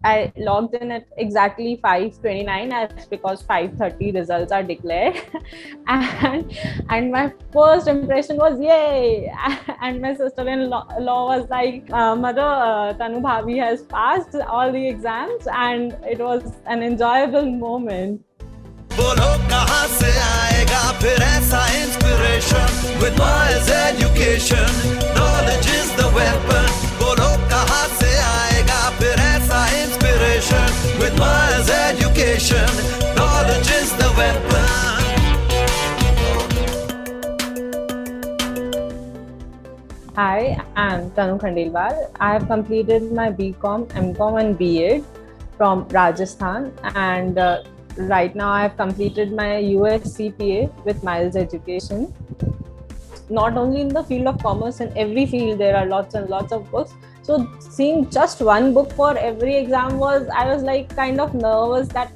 I logged in at exactly 5:29 as because 5:30 results are declared. and my first impression was yay. And my sister-in-law was like, mother, Tanu Bhabi has passed all the exams, and it was an enjoyable moment. बोलो कहाँ से आएगा फिर ऐसा inspiration with Miles education knowledge is the weapon बोलो कहाँ से आएगा फिर ऐसा inspiration with Miles education knowledge is the weapon. Hi, I'm Tanu Khandelwal. I have completed my BCom, MCom and B.Ed from Rajasthan, and right now I have completed my US CPA with Miles Education. Not only in the field of commerce, in every field there are lots and lots of books. So seeing just one book for every exam I was like kind of nervous that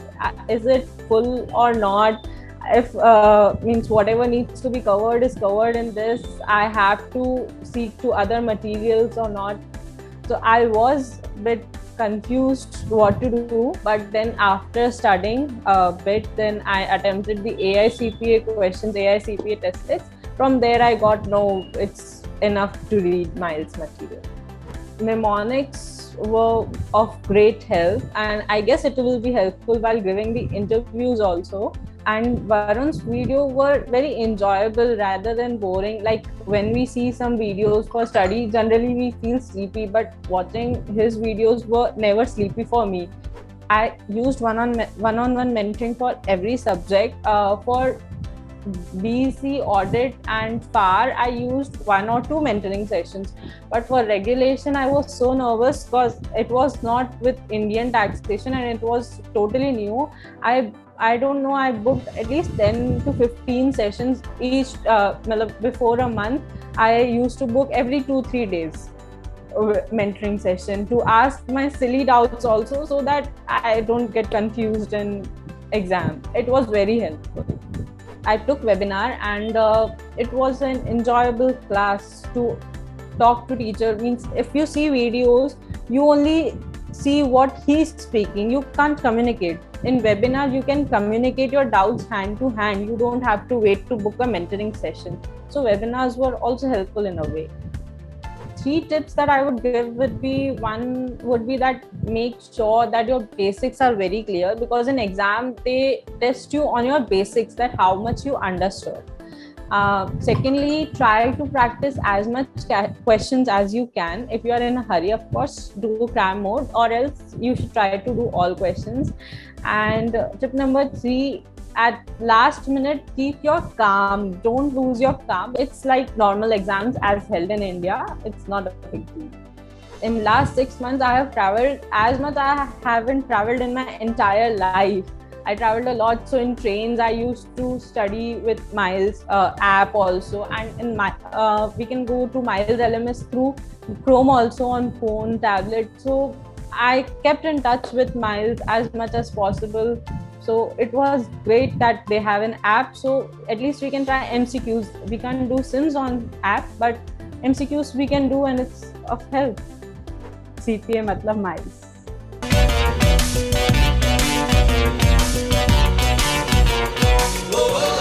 is it full or not? If means whatever needs to be covered is covered in this, I have to seek to other materials or not. So I was a bit confused what to do, but then after studying a bit, then I attempted the AI CPA questions, AI CPA test. From there I got it's enough to read Miles material. Mnemonics were of great help, and I guess it will be helpful while giving the interviews also. And Varun's videos were very enjoyable rather than boring. Like when we see some videos for study, generally we feel sleepy, but watching his videos were never sleepy for me. I used one-on-one mentoring for every subject. For BC, audit and FAR, I used 1 or 2 mentoring sessions. But for regulation, I was so nervous because it was not with Indian taxation and it was totally new. I don't know, I booked at least 10 to 15 sessions each before a month. I used to book every 2-3 days mentoring session to ask my silly doubts also so that I don't get confused in exam. It was very helpful. I took webinar and it was an enjoyable class to talk to teacher. Means if you see videos, you only see what he's speaking. You can't communicate. In webinar, you can communicate your doubts hand to hand. You don't have to wait to book a mentoring session. So webinars were also helpful in a way. 3 tips that I would give would be, one would be that make sure that your basics are very clear, because in exam they test you on your basics, that how much you understood. Secondly, try to practice as much questions as you can. If you are in a hurry, of course, do cram mode, or else you should try to do all questions. And tip number 3, at last minute, keep your calm. Don't lose your calm. It's like normal exams as held in India. It's not a big deal. In last 6 months, I have traveled as much I haven't traveled in my entire life. I traveled a lot. So in trains, I used to study with Miles app also. And in my we can go to Miles LMS through Chrome also on phone, tablet. So I kept in touch with Miles as much as possible. So it was great that they have an app. So at least we can try MCQs. We can't do Sims on app, but MCQs we can do, and it's of help. CPA matlab Miles. Oh,